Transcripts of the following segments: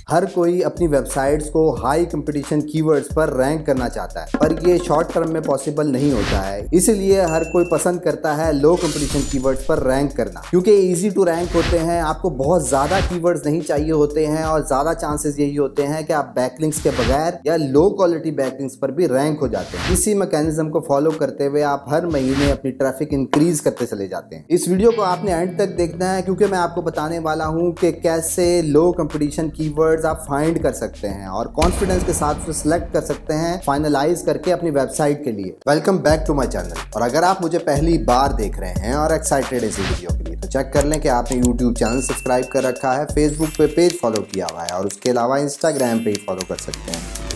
हर कोई अपनी वेबसाइट्स को हाई कंपटीशन कीवर्ड्स पर रैंक करना चाहता है, पर ये शॉर्ट टर्म में पॉसिबल नहीं होता है। इसीलिए हर कोई पसंद करता है लो कंपटीशन कीवर्ड्स पर रैंक करना, क्योंकि इजी टू रैंक होते हैं। आपको बहुत ज्यादा कीवर्ड्स नहीं चाहिए होते हैं और ज्यादा चांसेस यही होते हैं कि आप बैकलिंक्स के बगैर या लो क्वालिटी बैकलिंक्स पर भी रैंक हो जाते हैं। इसी मैकेनिज्म को फॉलो करते हुए आप हर महीने अपनी ट्रैफिक इंक्रीज करते चले जाते हैं। इस वीडियो को आपने एंड तक देखना है, क्योंकि मैं आपको बताने वाला हूं कि कैसे लो कंपटीशन कीवर्ड्स आप फाइंड कर सकते हैं और कॉन्फिडेंस के साथ उसे सिलेक्ट कर सकते हैं फाइनलाइज करके अपनी वेबसाइट के लिए। Welcome back to my channel. और अगर आप मुझे पहली बार देख रहे हैं और एक्साइटेड इसी वीडियो के लिए, तो चेक कर लें कि आपने यूट्यूब चैनल सब्सक्राइब कर रखा है, फेसबुक पे पेज फॉलो किया हुआ है और उसके अलावा इंस्टाग्राम पे फॉलो कर सकते हैं।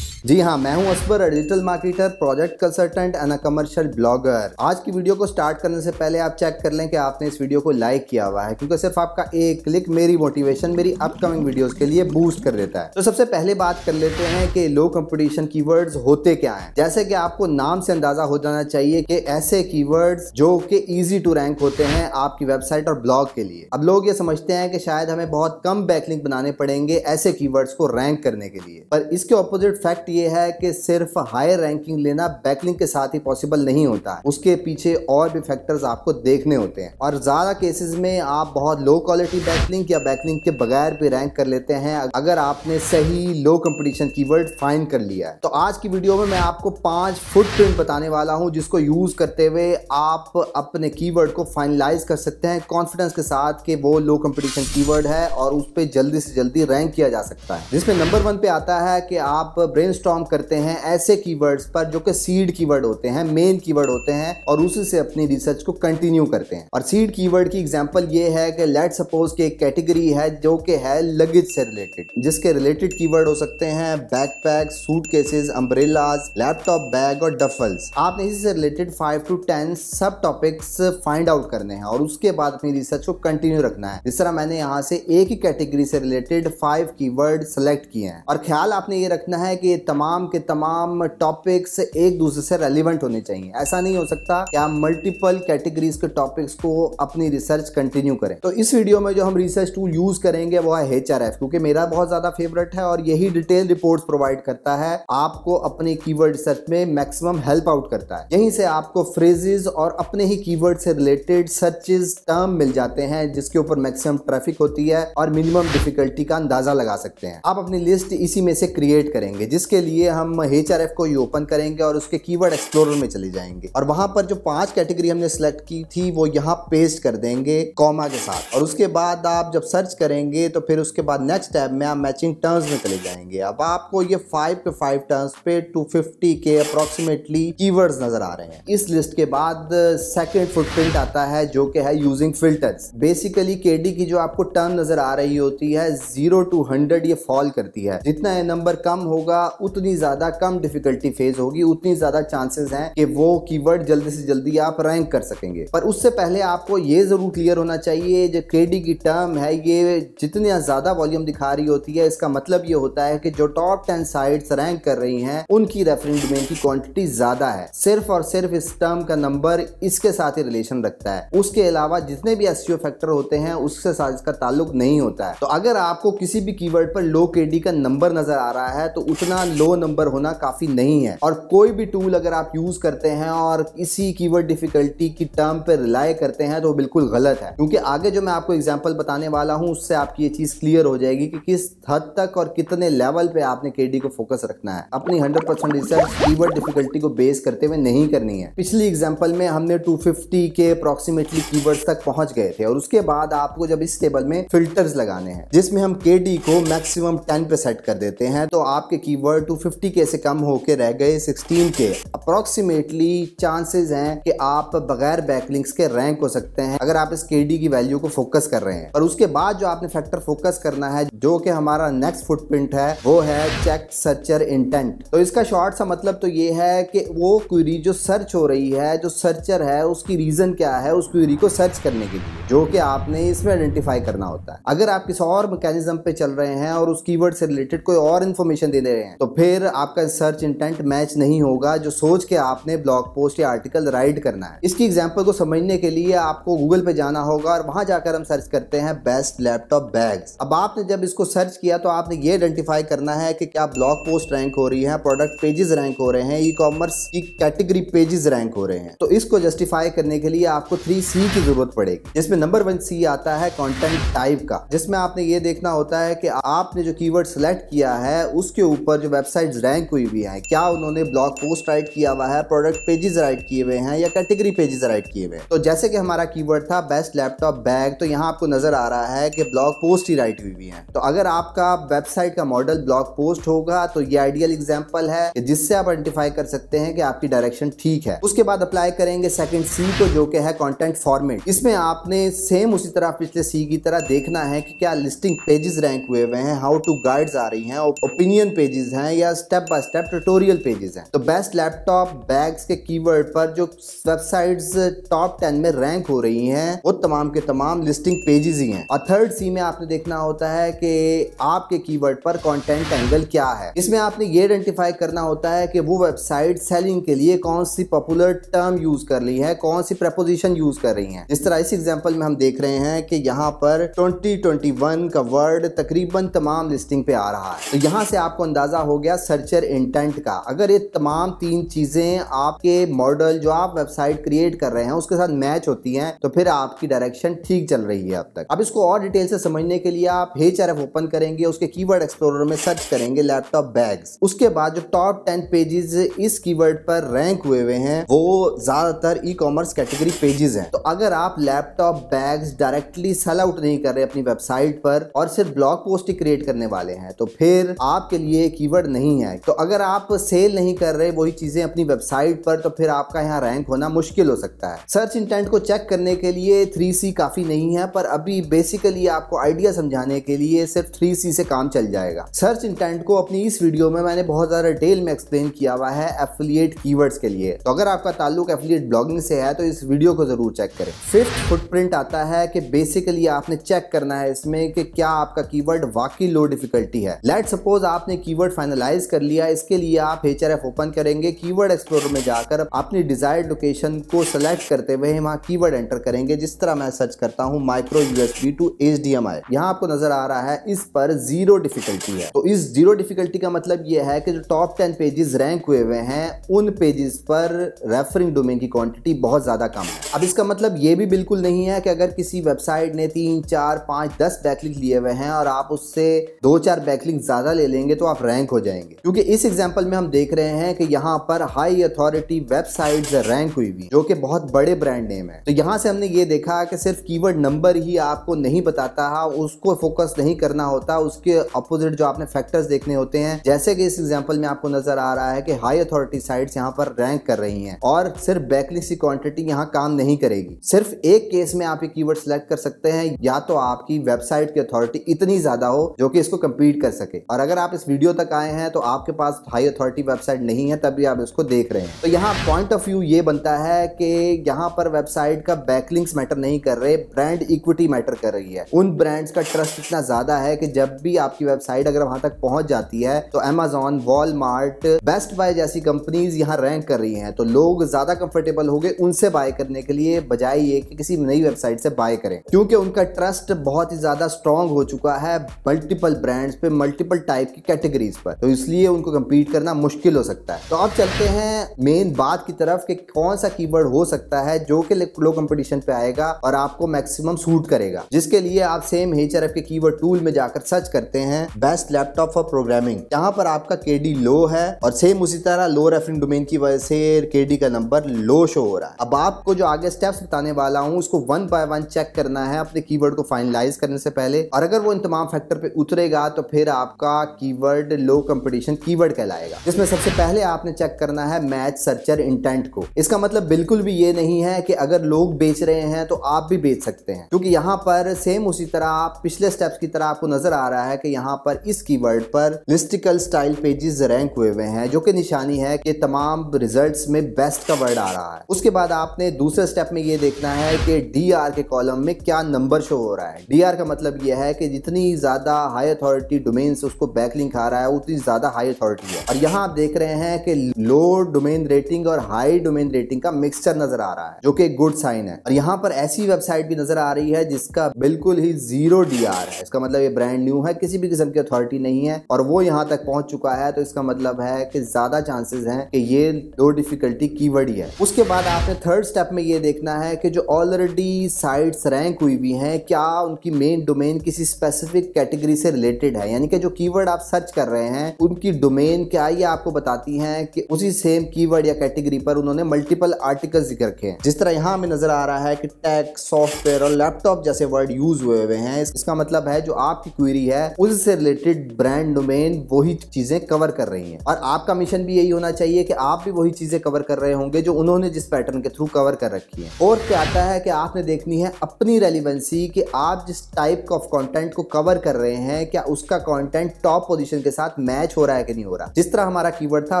जी हाँ, मैं हूं Asbar, digital marketer, project consultant and commercial blogger. आज की वीडियो को स्टार्ट करने से पहले आप चेक कर लें कि आपने इस वीडियो को लाइक किया हुआ है, क्योंकि सिर्फ आपका एक क्लिक मेरी मोटिवेशन, मेरी अपकमिंग वीडियोस के लिए बूस्ट कर देता है। तो सबसे पहले बात कर लेते हैं कि लो कंपटीशन कीवर्ड्स होते क्या हैं। जैसे कि आपको नाम से अंदाजा हो जाना चाहिए कि ऐसे कीवर्ड्स जो कि इजी टू रैंक होते हैं आपकी वेबसाइट और ब्लॉग के लिए। अब लोग ये समझते हैं कि शायद हमें बहुत कम बैकलिंक बनाने पड़ेंगे ऐसे कीवर्ड्स को रैंक करने के लिए, पर इसके ऑपोजिट फैक्ट ये है कि सिर्फ हायर रैंकिंग लेना बैकलिंक के साथ ही पॉसिबल नहीं होता है। उसके पीछे और भी फैक्टर्स आपको देखने होते हैं और ज्यादा केसेस में आप बहुत लो क्वालिटी बैकलिंक या बैकलिंक के बगैर भी रैंक कर लेते हैं अगर आपने सही लो कंपटीशन कीवर्ड फाइंड कर लिया है। तो आज की वीडियो में मैं आपको 5 फुटप्रिंट बताने वाला हूं, जिसको यूज करते हुए आप अपने कीवर्ड को फाइनलाइज कर सकते हैं कॉन्फिडेंस के साथ कि वो लो कंपटीशन कीवर्ड है और उस पर जल्दी से जल्दी रैंक किया जा सकता है। जिसमें नंबर 1 पे आता है कि आप ब्रेनस्टॉर्म करते हैं ऐसे कीवर्ड्स पर जो कि सीड कीवर्ड होते हैं, मेन कीवर्ड होते हैं, और उसी से अपनी रिसर्च को कंटिन्यू करते हैं। और सीड कीवर्ड की एग्जांपल ये है कि लेट सपोज कि एक कैटेगरी है जो कि है लगेज से रिलेटेड, जिसके रिलेटेड कीवर्ड हो सकते हैं backpack, suitcases, umbrellas, laptop bag और डफल्स। आपने इसी से रिलेटेड 5 to 10 सब टॉपिक्स फाइंड आउट करने हैं और उसके बाद अपनी रिसर्च को कंटिन्यू रखना है। जिस तरह मैंने यहाँ से एक ही कैटेगरी से रिलेटेड 5 कीवर्ड सेलेक्ट किए हैं और ख्याल आपने ये रखना है कि तमाम के तमाम टॉपिक्स एक दूसरे से रेलिवेंट होने चाहिए। ऐसा नहीं हो सकता कि आप मल्टीपल कैटेगरीज के टॉपिक्स को अपनी रिसर्च कंटिन्यू करें। तो इस वीडियो में जो हम रिसर्च टूल यूज करेंगे वो है HRF, क्योंकि मेरा बहुत ज्यादा फेवरेट है और यही डिटेल रिपोर्ट्स प्रोवाइड करता है, आपको अपने कीवर्ड रिसर्च में मैक्सिमम हेल्प आउट करता है। यहीं से आपको फ्रेजेस और अपने ही कीवर्ड से रिलेटेड सर्चेस टर्म मिल जाते हैं जिसके ऊपर मैक्सिमम ट्रैफिक होती है और मिनिमम डिफिकल्टी का अंदाजा लगा सकते हैं। आप अपनी लिस्ट इसी में से क्रिएट करेंगे, जिसके लिए हम HRF को ही ओपन करेंगे और उसके कीवर्ड एक्सप्लोरर में चले जाएंगे और वहां पर जो 5 कैटेगरी हमने सेलेक्ट की थी वो यहाँ पेस्ट कर देंगे कॉमा के साथ। और उसके बाद आप जब सर्च करेंगे तो फिर उसके बाद नेक्स्ट टैब में आप मैचिंग टर्म्स में चले जाएंगे। अब आपको ये 5 के 5 टर्म्स पे 250 के अप्रोक्सीमेटली कीवर्ड्स नजर आ रहे हैं। इस लिस्ट के बाद सेकंड फुटप्रिंट आता है जो कि है यूजिंग फिल्टर्स। बेसिकली KD की जो आपको टर्म नजर आ रही होती है 0 to 100 ये फॉल करती है। जितना ये नंबर कम होगा उतनी ज्यादा कम डिफिकल्टी फेज होगी, उतनी ज्यादा चांसेस हैं कि वो कीवर्ड जल्दी से जल्दी आप रैंक कर सकेंगे। पर उससे पहले आपको ये जरूर क्लियर होना चाहिए जो KD की टर्म है ये जितनी ज्यादा वॉल्यूम दिखा रही होती है, इसका मतलब ये होता है कि जो टॉप 10 साइट्स रैंक कर रही हैं उनकी रेफरेंस डोमेन की क्वांटिटी ज्यादा है। सिर्फ और सिर्फ इस टर्म का नंबर इसके साथ ही रिलेशन रखता है, उसके अलावा जितने भी SEO फैक्टर होते हैं उसके साथ इसका ताल्लुक नहीं होता है। तो अगर आपको किसी भी कीवर्ड पर लो KD का नंबर नजर आ रहा है तो उतना लो नंबर होना काफी नहीं है। और कोई भी टूल अगर आप यूज करते हैं और इसी कीवर्ड डिफिकल्टी की टर्म पे रिलाई करते हैं तो बिल्कुल गलत है, क्योंकि आगे जो मैं आपको एग्जांपल बताने वाला हूं उससे आपकी ये चीज क्लियर हो जाएगी कि किस हद तक और कितने लेवल पे आपने KD को फोकस रखना है। अपनी 100% रिसर्च कीवर्ड डिफिकल्टी को बेस करते हुए नहीं करनी है। पिछली एग्जांपल में हमने 250 के अप्रोक्सीमेटली कीवर्ड्स तक पहुंच गए थे और उसके बाद आपको जब इस टेबल में फिल्टर्स लगाने हैं जिसमें हम KD को मैक्सिमम 10 पे सेट कर देते हैं तो आपके कीवर्ड 250 50K से कम होके रह गए 16K, अप्रोक्सीमेटली चांसेस हैं कि आप बगैर बैकलिंक्स के रैंक हो सकते हैं अगर आप इस KD की वैल्यू को फोकस कर रहे हैं। और उसके बाद जो आपने फैक्टर फोकस करना है, जो कि हमारा नेक्स्ट फुटप्रिंट है, वो है चेक सर्चर इंटेंट। तो इसका शॉर्ट सा मतलब तो ये है कि वो क्वेरी जो सर्च हो रही है, जो सर्चर है उसकी रीजन क्या है उस क्वेरी को सर्च करने के लिए, जो कि आपने इसमें आइडेंटिफाई करना होता है। अगर आप किसी और मैकेनिज्म पे चल रहे हैं और उस कीवर्ड से रिलेटेड कोई और इन्फॉर्मेशन दे रहे हैं, तो फिर आपका सर्च इंटेंट मैच नहीं होगा जो सोच के आपने ब्लॉग पोस्ट या आर्टिकल राइट करना है। इसकी एग्जांपल को समझने के लिए आपको गूगल पे जाना होगा और वहां जाकर हम सर्च करते हैं बेस्ट लैपटॉप बैग्स। अब आपने जब इसको सर्च किया तो आपने ये आइडेंटिफाई करना है कि क्या ब्लॉग पोस्ट रैंक हो रही है, प्रोडक्ट पेजेस रैंक हो रहे हैं, ई कॉमर्स की कैटेगरी पेजेस रैंक हो रहे हैं। तो इसको जस्टिफाई करने के लिए आपको 3C की जरूरत पड़ेगी, जिसमें नंबर 1 C आता है कंटेंट टाइप का, जिसमें आपने ये देखना होता है कि आपने जो कीवर्ड सेलेक्ट किया है उसके ऊपर जो वेबसाइट्स रैंक हुई हुई हैं, क्या उन्होंने ब्लॉग पोस्ट राइट किया हुआ है, प्रोडक्ट पेजेस राइट किए हुए हैं या कैटेगरी पेजेस राइट किए हुए हैं। तो जैसे कि हमारा कीवर्ड था बेस्ट लैपटॉप बैग, तो यहाँ आपको नजर आ रहा है कि ब्लॉग पोस्ट ही राइट हुई हुई है। तो अगर आपका वेबसाइट का मॉडल ब्लॉग पोस्ट होगा तो ये आइडियल एग्जांपल है जिससे आप आइडेंटिफाई कर सकते हैं कि आपकी डायरेक्शन ठीक है। उसके बाद अप्लाई करेंगे सेकंड C को, जो कि है कंटेंट फॉर्मेट। इसमें आपने सेम उसी तरह पिछले C की तरह देखना है कि क्या लिस्टिंग पेजेस रैंक हुए हुए हैं, हाउ टू गाइड्स आ रही हैं, ओपिनियन पेजेस हैं या step by step tutorial pages हैं। तो बेस्ट लैपटॉप बैग्स के कीवर्ड पर जो वेबसाइट्स टॉप 10 में रैंक हो रही हैं वो तमाम के तमाम लिस्टिंग पेजेस ही हैं। और थर्ड C में आपने देखना होता है कि आपके कीवर्ड पर कंटेंट एंगल क्या है। इसमें आपने ये आइडेंटिफाई करना होता है कि वो वेबसाइट सेलिंग के लिए कौन सी पॉपुलर टर्म यूज कर रही है, कौन सी प्रपोजिशन यूज कर रही है। जिस तरह इस एग्जांपल में हम देख रहे हैं कि यहाँ पर 2021 का वर्ड तकरीबन तमाम लिस्टिंग पे आ रहा है। तो यहाँ से आपको अंदाजा हो गया सर्चर इंटेंट का। अगर ये तमाम 3 चीजें आपके मॉडल जो आप वेबसाइट क्रिएट कर रहे हैं उसके साथ मैच होती हैं तो फिर आपकी डायरेक्शन ठीक चल रही है अब तक। अब इसको और डिटेल से समझने के लिए आप Ahref ओपन करेंगे, उसके कीवर्ड एक्सप्लोरर में सर्च करेंगे लैपटॉप बैग्स। उसके बाद जो टॉप 10 पेजेस इस कीवर्ड पर रैंक हुए हुए हैं वो ज्यादातर ई कॉमर्स कैटेगरी पेजेस हैं। तो अगर आप laptop bags directly sell out नहीं कर रहे अपनी वेबसाइट पर और सिर्फ ब्लॉग पोस्ट ही क्रिएट करने वाले हैं तो फिर आपके लिए कीवर्ड नहीं है। तो अगर आप सेल नहीं कर रहे वही चीजें अपनी वेबसाइट पर तो फिर आपका यहाँ रैंक होना मुश्किल हो सकता है। सर्च इंटेंट को चेक करने के लिए 3C काफी नहीं है, पर अभी बेसिकली आपको आइडिया समझाने के लिए सिर्फ 3C से काम चल जाएगा। सर्च इंटेंट को अपनी इस वीडियो में मैंने बहुत ज्यादा डिटेल में एक्सप्लेन किया हुआ है एफिलिएट कीवर्ड्स के लिए। तो अगर आपका ताल्लुक एफिलिएट ब्लॉगिंग से है तो इस वीडियो को जरूर चेक करें। फिफ्थ फुटप्रिंट आता है कि बेसिकली आपने चेक करना है इसमें कि क्या आपका कीवर्ड वाकई लो डिफिकल्टी है। लेट सपोज आपने कीवर्ड फाइनलाइज कर लिया, इसके लिए आप Ahref ओपन करेंगे, कीवर्ड एक्सप्लोरर में जाकर अपनी डिजायर्ड लोकेशन को सेलेक्ट करते हुए वहां कीवर्ड एंटर करेंगे। जिस तरह मैं सर्च करता हूं माइक्रो USB टू HDMI, यहाँ आपको नजर आ रहा है इस पर 0 डिफिकल्टी है। तो इस 0 डिफिकल्टी का मतलब यह है कि जो टॉप 10 पेजेस रैंक हुए हुए हैं उन पेजेस पर रेफरिंग डोमेन की क्वांटिटी बहुत ज्यादा कम है। अब इसका मतलब ये भी बिल्कुल नहीं है कि अगर किसी वेबसाइट ने 3, 4, 5, 10 बैकलिंक लिए हुए हैं और आप उससे 2-4 बैकलिंक ज्यादा ले लेंगे तो आप रैंक हो जाएंगे, क्योंकि इस एग्जांपल में हम देख रहे हैं कि यहाँ पर हाई अथॉरिटी वेबसाइट्स रैंक हुई हुई जो कि बहुत बड़े ब्रांड नेम है। तो यहाँ से हमने ये देखा कि सिर्फ कीवर्ड नंबर ही आपको नहीं बताता, उसको फोकस नहीं करना होता, उसके अपोजिट जो आपने फैक्टर्स देखने होते हैं। जैसे कि इस एग्जांपल में आपको नजर आ रहा है कि हाई अथॉरिटी साइट्स यहाँ पर रैंक कर रही हैं और सिर्फ बैकलिंक की क्वांटिटी यहाँ काम नहीं करेगी। सिर्फ एक केस में आप ये कीवर्ड सेलेक्ट कर सकते हैं, या तो आपकी वेबसाइट की अथॉरिटी इतनी ज्यादा हो जो कि इसको कंपीट कर सके। और अगर आप इस वीडियो तक आए हैं तो आपके पास हाई अथॉरिटी वेबसाइट नहीं है, तभी आप इसको देख रहे हैं। तो यहाँ पॉइंट ऑफ व्यू ये बनता है कि यहाँ पर वेबसाइट का बैकलिंक्स मैटर नहीं कर रहे, ब्रांड इक्विटी मैटर कर रही है। उन ब्रांड्स का ट्रस्ट इतना ज्यादा है कि जब भी आपकी वेबसाइट अगर वहां तक पहुंच जाती है तो Amazon, वॉलमार्ट, बेस्ट बाय जैसी कंपनीज यहाँ रैंक कर रही हैं, तो लोग ज्यादा कंफर्टेबल हो गए उनसे बाय करने के लिए, बजाय ये कि किसी नई वेबसाइट से बाय करें, क्योंकि उनका ट्रस्ट बहुत ही ज्यादा स्ट्रॉन्ग हो चुका है मल्टीपल ब्रांड्स पे, मल्टीपल टाइप की कैटेगरीज पर। तो इसलिए उनको कंपीट करना मुश्किल हो सकता है। तो अब चलते हैं मेन बात की तरफ कि कौन सा कीवर्ड हो सकता है जो कि लो कंपटीशन पे आएगा और आपको मैक्सिमम सूट करेगा, जिसके लिए आप सेम Ahref के कीवर्ड टूल में जाकर सर्च करते हैं बेस्ट लैपटॉप फॉर प्रोग्रामिंग। यहाँ पर आपका KD लो है और सेम उसी तरह लो रेफरिंग डोमेन की वजह से KD का नंबर लो शो हो रहा है। अब आपको जो आगे स्टेप्स बताने वाला हूँ उसको 1 by 1 चेक करना है अपने कीवर्ड को फाइनलाइज करने से पहले, और अगर वो इन तमाम फैक्टर पे उतरेगा तो फिर आपका कीवर्ड लो कंपटीशन कंपटीशन कीवर्ड कहलाएगा, जिसमें सबसे पहले आपने चेक करना है मैच सर्चर इंटेंट को। इसका मतलब बिल्कुल भी ये नहीं है कि अगर लोग बेच रहे हैं तो आप भी बेच सकते हैं, क्योंकि यहाँ पर सेम उसी तरह पिछले स्टेप्स की तरह आपको नजर आ रहा है कि यहाँ पर इस कीवर्ड पर लिस्टिकल स्टाइल पेजेस रैंक हुए हुए हैं, जो कि निशानी है कि तमाम रिजल्ट्स में बेस्ट का वर्ड आ रहा है। उसके बाद आपने दूसरे स्टेप में ये देखना है कि डीआर के कॉलम में क्या नंबर शो हो रहा है। डीआर का मतलब यह है कि जितनी ज्यादा हाई अथॉरिटी डोमेन से उसको बैकलिंक आ रहा है उतनी ज्यादा हाई अथॉरिटी है। और यहाँ आप देख रहे हैं कि लो डोमेन रेटिंग और हाई डोमेन रेटिंग का मिक्सचर नजर आ रहा है, जो कि एक गुड साइन है। और यहाँ पर ऐसी वेबसाइट भी नजर आ रही है जिसका बिल्कुल ही जीरो डीआर है। इसका मतलब ये ब्रांड न्यू है, किसी भी किस्म की अथॉरिटी नहीं है और वो यहाँ तक पहुंच चुका है, तो इसका मतलब है कि ज्यादा चांसेस हैं कि ये लो डिफिकल्टी कीवर्ड ही है। उसके बाद आपने थर्ड स्टेप में ये देखना है कि जो ऑलरेडी साइट्स रैंक हुई हुई हैं, क्या उनकी मेन डोमेन किसी स्पेसिफिक कैटेगरी से रिलेटेड है, यानी कि जो कीवर्ड आप सर्च कर रहे हैं उनकी डोमेन क्या ये आपको बताती है कि उसी सेम कीवर्ड या कैटेगरी पर उन्होंने मल्टीपल आर्टिकल्स जिक्र रखे हैं। जिस तरह यहाँ हमें नजर आ रहा है कि टेक, सॉफ्टवेयर और लैपटॉप जैसे वर्ड यूज हुए हैं। इसका मतलब है जो आपकी क्वेरी है उससे रिलेटेड ब्रांड डोमेन वही चीजें कवर कर रही हैं, और आपका मिशन भी यही होना चाहिए कि आप भी वही चीजें कवर कर रहे होंगे जो उन्होंने जिस पैटर्न के थ्रू कवर कर रखी है। और क्या आता है कि आपने देखनी है अपनी रेलिवेंसी कि आप जिस टाइप ऑफ कंटेंट को कवर कर रहे हैं क्या उसका कंटेंट टॉप पोजीशन के साथ मैच हो रहा है कि नहीं हो रहा। जिस तरह हमारा कीवर्ड था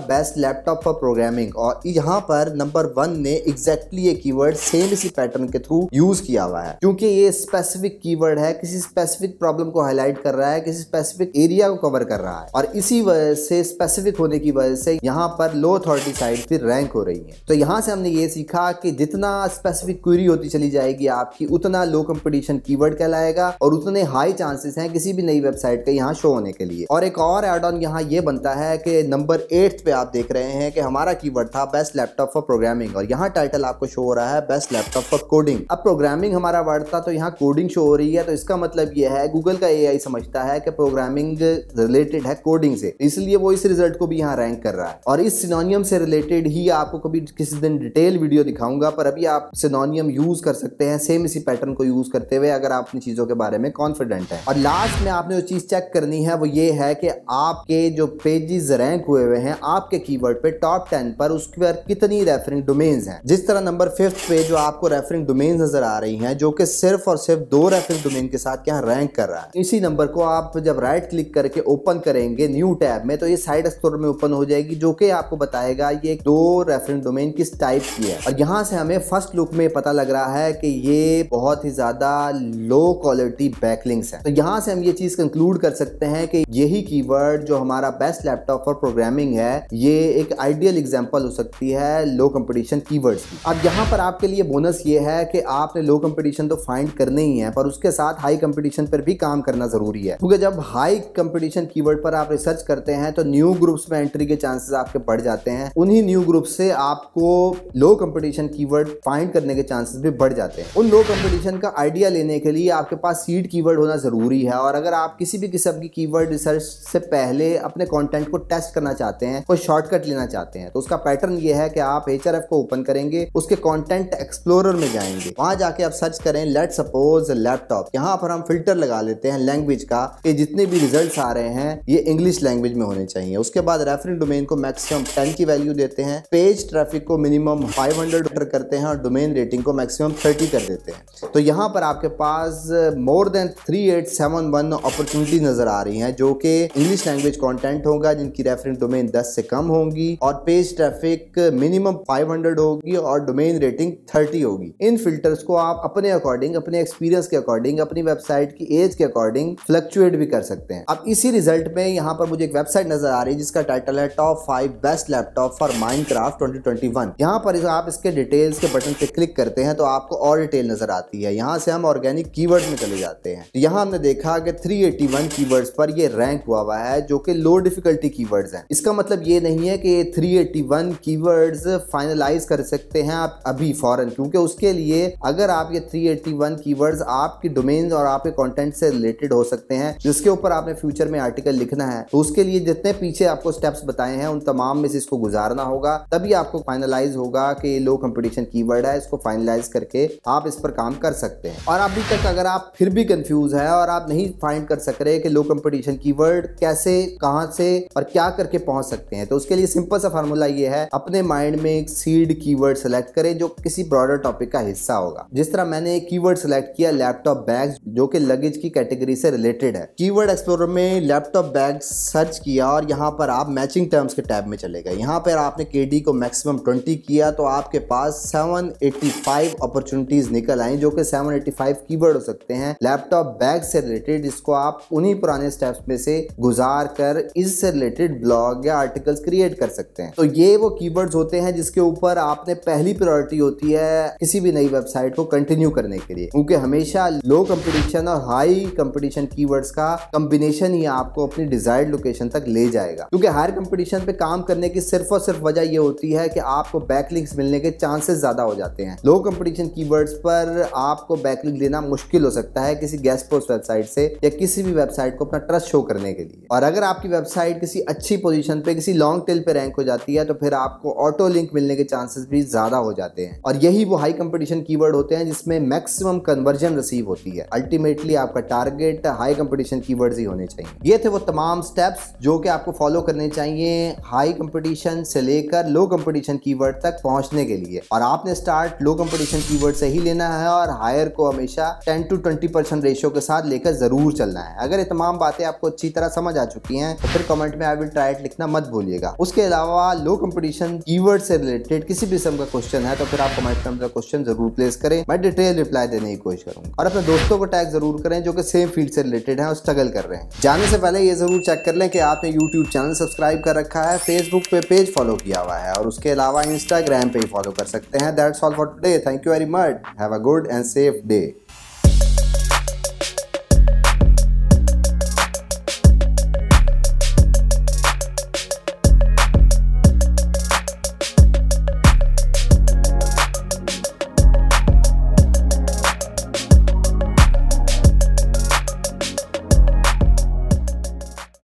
बेस्ट लैपटॉप फॉर प्रोग्रामिंग, और यहाँ पर नंबर 1 ने एग्जैक्टली ये कीवर्ड सेम इसी पैटर्न के थ्रू यूज किया हुआ है, क्योंकि ये स्पेसिफिक कीवर्ड है, किसी स्पेसिफिक प्रॉब्लम को हाईलाइट कर रहा है, किसी स्पेसिफिक एरिया को कवर कर रहा है, और इसी वजह से स्पेसिफिक होने की वजह से यहाँ पर लो अथॉरिटी साइट फिर रैंक हो रही है। तो यहाँ से हमने ये सीखा कि जितना स्पेसिफिक क्वेरी होती चली जाएगी आपकी, उतना लो कंपटीशन कीवर्ड कहलाएगा और उतने हाई चांसेस हैं किसी भी नई वेबसाइट के यहाँ शो होने के लिए। और एक और एड ऑन यहाँ ये बनता है कि नंबर 8 पे आप देख रहे हैं कि हमारा कीवर्ड था बेस्ट लैपटॉप फॉर प्रोग्रामिंग, और यहाँ टाइटल आपको शो हो रहा है बेस्ट लैपटॉप फॉर कोडिंग। अब प्रोग्रामिंग हमारा वर्ड था तो यहाँ कोडिंग शो हो रही है, तो इसका मतलब यह है गूगल का एआई समझता है कि प्रोग्रामिंग रिलेटेड है कोडिंग से, इसलिए वो इस रिजल्ट को भी यहाँ रैंक कर रहा है। और इस सिनोनियम से रिलेटेड ही आपको कभी किसी दिन डिटेल वीडियो दिखाऊंगा, पर अभी आप सिनोनियम यूज कर सकते हैं सेम इसी पैटर्न को यूज करते हुए अगर आप अपनी चीजों के बारे में कॉन्फिडेंट है। और लास्ट में आपने जो चीज चेक करनी है वो ये है कि आपके जो पेजेस रैंक हुए हुए हैं आपके कीवर्ड पे टॉप 10 पर उसके पर कितनी रेफरिंग डोमेन्स हैं। जिस तरह नंबर 5 पे जो आपको रेफरिंग डोमेन्स नजर आ रही हैं, जो कि सिर्फ और सिर्फ 2 रेफरिंग डोमेन के साथ यहाँ रैंक कर रहा है। इसी नंबर को आप जब राइट क्लिक करके ओपन करेंगे न्यू टैब में, तो ये साइड एक्सप्लोरर में ओपन हो जाएगी, जो कि आपको बताएगा ये 2 रेफरिंग डोमेन किस टाइप की है। और यहाँ से हमें फर्स्ट लुक में पता लग रहा है कि ये बहुत ही ज्यादा लो क्वालिटी बैकलिंक्स है। तो यहाँ से हम ये चीज कंक्लूड कर सकते हैं कि यही कीवर्ड जो हमारा बेस्ट लैपटॉप फॉर प्रोग्रामिंग है, ये एक आइडियल एग्जांपल हो सकती है लो कंपटीशन कीवर्ड्स की। अब यहाँ पर आपके लिए बोनस ये है कि आपने लो कंपटीशन तो फाइंड करने ही है, पर उसके साथ हाई कंपटीशन पर भी काम करना जरूरी है, क्योंकि जब हाई कंपटीशन कीवर्ड पर आप रिसर्च करते हैं तो न्यू ग्रुप्स में एंट्री के चांसेस आपके बढ़ जाते हैं। उन्हीं न्यू ग्रुप से आपको लो कंपटीशन कीवर्ड फाइंड करने के चांसेस भी बढ़ जाते हैं। उन लो कंपटीशन का आइडिया लेने के लिए आपके पास सीड कीवर्ड होना जरूरी है, और अगर आप किसी भी किस्म की कीवर्ड रिसर्च से पहले अपने कंटेंट को टेस्ट करना चाहते हैं, कोई शॉर्टकट लेना चाहते हैं, तो उसका पैटर्न ये है कि आप href को ओपन करेंगे, उसके कंटेंट एक्सप्लोरर में जाएंगे, वहां जाके आप सर्च करें लेट सपोज लैपटॉप। यहाँ पर हम फिल्टर लगा लेते हैं लैंग्वेज का कि जितने भी रिजल्ट्स आ रहे हैं ये इंग्लिश लैंग्वेज में होने चाहिए। उसके बाद रेफरेंस डोमेन को मैक्सिमम 10 की वैल्यू देते हैं, पेज ट्रैफिक को मिनिमम 500 करते हैं और डोमेन रेटिंग को मैक्सिमम 30 कर देते हैं। तो यहाँ पर आपके पास मोर देन 3871 अपॉर्चुनिटी नजर आ रही हैं, जो कि इंग्लिश लैंग्वेज कंटेंट होगा, जिनकी रेफरेंस डोमेन 10 से कम होंगी और पेज ट्रैफिक मिनिमम 500 होगी और डोमेन रेटिंग 30 होगी। इन फिल्टर्स को आप अपने अकॉर्डिंग, अपने एक्सपीरियंस के अकॉर्डिंग, अपनी वेबसाइट की एज के अकॉर्डिंग फ्लक्चुएट भी कर सकते हैं। अब इसी रिजल्ट में यहाँ पर मुझे एक वेबसाइट नजर आ रही है जिसका टाइटल है top 5 best laptop for Minecraft 2021। यहाँ पर आप इसके डिटेल्स के बटन पे क्लिक करते हैं तो आपको और डिटेल नजर आती है। यहाँ से हम ऑर्गेनिक कीवर्ड में चले जाते हैं। यहाँ हमने देखा कि 381 कीवर्ड्स पर ये रैंक हुआ है, जो कि लो डिफिकल्टी कीवर्ड्स हैं। इसका मतलब ये नहीं है कि 381 कीवर्ड्स फाइनलाइज कर सकते हैं आप अभी फौरन, क्योंकि उसके लिए अगर आप ये 381 कीवर्ड्स आपकी डोमेन और आपके कंटेंट से रिलेटेड हो सकते हैं, जिसके ऊपर आपने फ्यूचर में आर्टिकल लिखना है, तो उसके लिए जितने पीछे आपको स्टेप्स बताए हैं उन तमाम में से इसको गुजारना होगा, तभी आपको फाइनलाइज होगा कि लो कंपटीशन कीवर्ड है। इसको फाइनलाइज करके आप इस पर काम कर सकते हैं। और अभी तक अगर आप फिर भी कंफ्यूज है और आप नहीं फाइंड कर सक रहे कि लो कंपटीशन कीवर्ड कैसे कहां कहां से और क्या करके पहुंच सकते हैं। तो उसके लिए सिंपल सा फार्मूला ये है, अपने माइंड में एक सीड कीवर्ड सेलेक्ट करें जो किसी ब्रॉडर टॉपिक का हिस्सा होगा। जिस तरह मैंने एक कीवर्ड सेलेक्ट किया लैपटॉप बैग्स, जो कि लगेज की कैटेगरी से रिलेटेड है। कीवर्ड एक्सप्लोरर में लैपटॉप बैग सर्च किया और यहाँ पर आप मैचिंग टर्म्स के टैब में चले गए। यहाँ पर आपने KD को मैक्सिमम 20 किया तो आपके पास 785 अपॉर्चुनिटीज निकल आई, जो कि 785 कीवर्ड हो सकते हैं लैपटॉप बैग से रिलेटेड, जिसको आप उन्हीं पुराने स्टेप्स में से गुजार कर इससे रिलेटेड ब्लॉग या आर्टिकल्स क्रिएट कर सकते हैं। तो ये वो कीवर्ड्स होते हैं जिसके ऊपर आपने पहली प्रायोरिटी होती है किसी भी नई वेबसाइट को कंटिन्यू करने के लिए, क्योंकि हमेशा लो कंपटीशन और हाई कंपटीशन कीवर्ड्स का कॉम्बिनेशन ही आपको अपनी डिजायर्ड लोकेशन तक ले जाएगा। क्योंकि हायर कंपटीशन पे काम करने की सिर्फ और सिर्फ वजह ये होती है कि आपको बैकलिंक्स मिलने के चांसेस ज्यादा हो जाते हैं। लो कंपटीशन कीवर्ड्स पर आपको बैकलिंक लेना मुश्किल हो सकता है किसी गेस्ट पोस्ट वेबसाइट से या किसी भी वेबसाइट को अपना ट्रस्ट शो करने के लिए। और अगर आपकी वेबसाइट किसी अच्छी पोजीशन पे, किसी लॉन्ग टेल पे रैंक हो जाती है तो फिर आपको ऑटो लिंक मिलने के चांसेस भी ज्यादा हो जाते हैं। और यही वो हाई कंपटीशन कीवर्ड होते हैं जिसमें मैक्सिमम कन्वर्जन रिसीव होती है। अल्टीमेटली आपका टारगेट हाई कंपटीशन कीवर्ड्स ही होने चाहिए। ये थे वो तमाम स्टेप्स जो कि आपको फॉलो करने चाहिए हाई कंपटीशन से लेकर लो कंपटीशन कीवर्ड तक पहुंचने के लिए। और आपने स्टार्ट लो कंपटीशन कीवर्ड से ही लेना है और हायर को हमेशा 10 to 20% रेशियो के साथ लेकर जरूर चलना है। अगर ये तमाम बातें आपको अच्छी तरह समझ आ चुकी हैं तो फिर कमेंट में आई विल ट्राई इट लिखना मत भूलिएगा। उसके अलावा लो कंपटीशन कीवर्ड से रिलेटेड किसी भी किस्म का क्वेश्चन है तो फिर आप कमेंट में अपना क्वेश्चन जरूर प्लेस करें, मैं डिटेल रिप्लाई देने की कोशिश करूंगा। और अपने दोस्तों को टैग जरूर करें जो कि सेम फील्ड से रिलेटेड है और स्ट्रगल कर रहे हैं। जाने से पहले ये जरूर चेक कर लें कि आपने यूट्यूब चैनल सब्सक्राइब कर रखा है, फेसबुक पे पेज फॉलो किया हुआ है और उसके अलावा इंस्टाग्राम पे ही फॉलो कर सकते हैं। That's all for today. Thank you very much. Have a good and safe day.